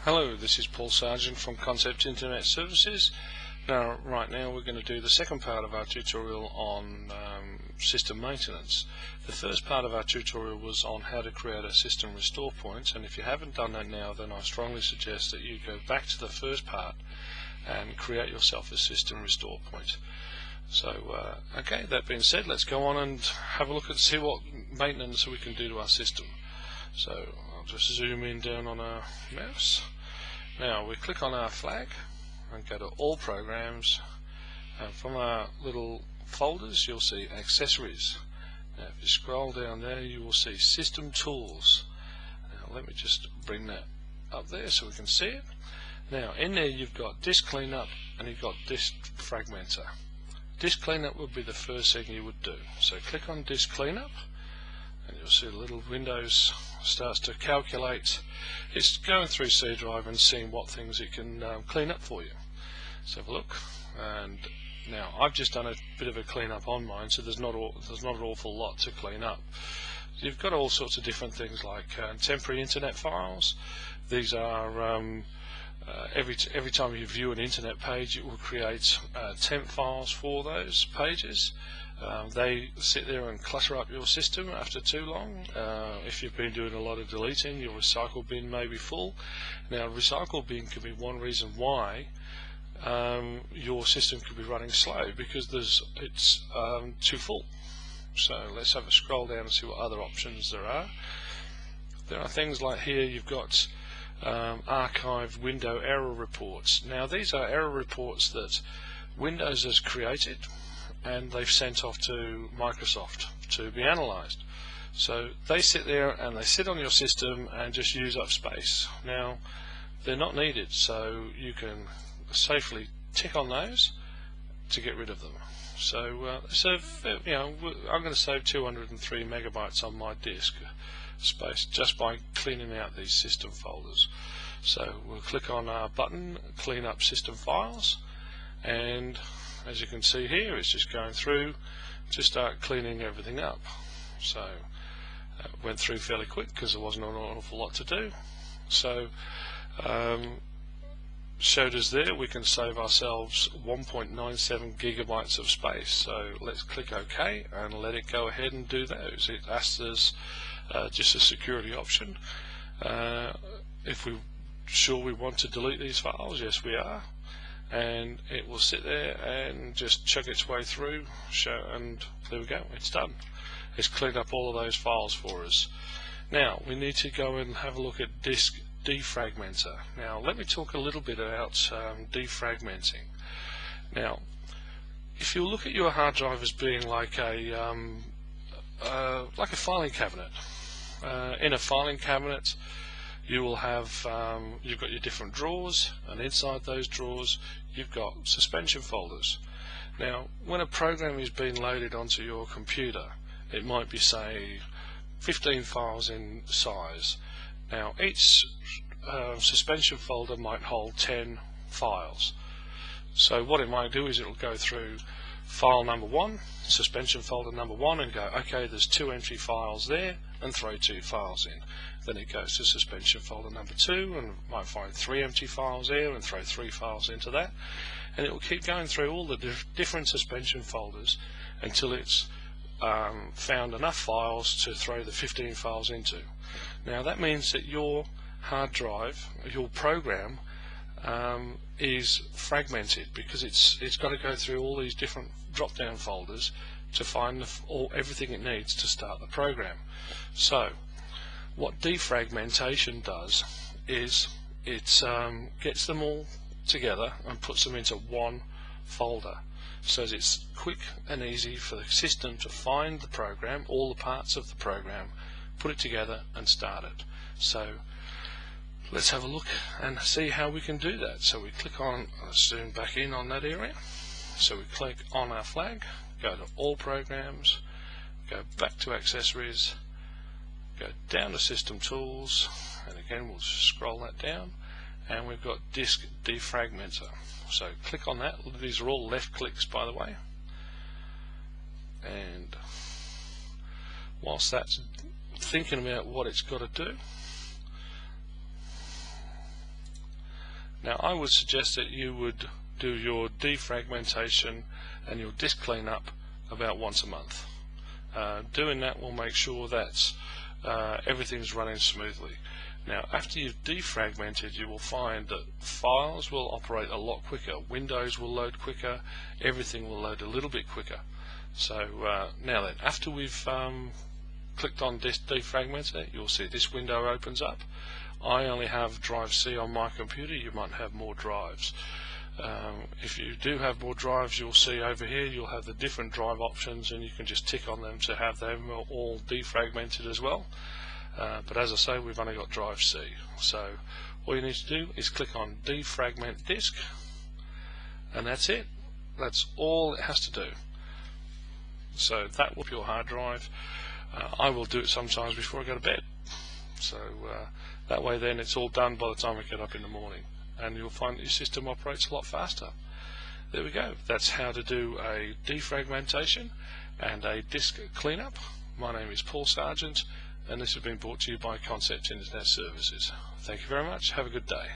Hello, this is Paul Sargent from Concept Internet Services. Right now we're going to do the second part of our tutorial on system maintenance. The first part of our tutorial was on how to create a system restore point, and if you haven't done that now, then I strongly suggest that you go back to the first part and create yourself a system restore point. So okay, that being said, let's go on and have a look and see what maintenance we can do to our system. So I'll just zoom in down on our mouse. Now we click on our flag and go to all programs, and from our little folders you'll see accessories. Now if you scroll down there you will see system tools. Now let me just bring that up there so we can see it. Now in there you've got disk cleanup and you've got disk fragmenter. Disk cleanup would be the first thing you would do. So click on disk cleanup and you'll see the little windows starts to calculate. It's going through C drive and seeing what things it can clean up for you. Let's have a look. And now I've just done a bit of a clean up on mine, so there's not an awful lot to clean up. You've got all sorts of different things like temporary internet files. These are every time you view an internet page, it will create temp files for those pages. They sit there and clutter up your system after too long. If you've been doing a lot of deleting, your recycle bin may be full. Now recycle bin could be one reason why your system could be running slow, because it's too full. So let's have a scroll down and see what other options there are. There are things like here you've got archived window error reports. Now these are error reports that Windows has created and they've sent off to Microsoft to be analyzed. So they sit there and they sit on your system and just use up space. Now they're not needed, so you can safely tick on those to get rid of them. So I'm going to save 203 megabytes on my disk space just by cleaning out these system folders. So we'll click on our button, clean up system files, and as you can see here, it's just going through to start cleaning everything up. So went through fairly quick because there wasn't an awful lot to do. So showed us there we can save ourselves 1.97 gigabytes of space. So let's click OK and let it go ahead and do those. It asks us just a security option. If we're sure we want to delete these files, yes we are. And it will sit there and just chug its way through, and there we go, it's done. It's cleaned up all of those files for us. Now we need to go and have a look at disk defragmenter. Now let me talk a little bit about defragmenting. Now if you look at your hard drive as being like a filing cabinet, in a filing cabinet you will have you've got your different drawers, and inside those drawers you've got suspension folders. Now when a program is being loaded onto your computer, it might be say 15 files in size. Now each suspension folder might hold 10 files. So what it might do is it will go through file number 1, suspension folder number 1, and go, okay, there's 2 empty files there, and throw 2 files in. Then it goes to suspension folder number 2 and might find 3 empty files there and throw 3 files into that, and it will keep going through all the different suspension folders until it's found enough files to throw the 15 files into. Now that means that your hard drive, your program, is fragmented, because it's got to go through all these different drop down folders to find everything it needs to start the program. So what defragmentation does is it gets them all together and puts them into one folder, so it's quick and easy for the system to find the program, all the parts of the program, put it together and start it. So let's have a look and see how we can do that. So we click on, let's zoom back in on that area. So we click on our flag, go to all programs, go back to accessories, go down to system tools, and again we'll scroll that down, and we've got disk defragmenter. So click on that. These are all left clicks, by the way, and whilst that's thinking about what it's got to do, Now I would suggest that you would do your defragmentation and your disk cleanup about once a month. Doing that will make sure that everything's running smoothly. Now after you've defragmented, you will find that files will operate a lot quicker, Windows will load quicker, everything will load a little bit quicker. So now then, after we've clicked on Disk Defragmenter, you'll see this window opens up. I only have drive C on my computer, you might have more drives. If you do have more drives, you'll see over here you'll have the different drive options, and you can just tick on them to have them all defragmented as well. But as I say, we've only got drive C, so all you need to do is click on Defragment Disk, and that's it. That's all it has to do. So that will be your hard drive. I will do it sometimes before I go to bed, so that way then it's all done by the time I get up in the morning, and you'll find that your system operates a lot faster. There we go. That's how to do a defragmentation and a disk cleanup. My name is Paul Sargent, and this has been brought to you by Concept Internet Services. Thank you very much. Have a good day.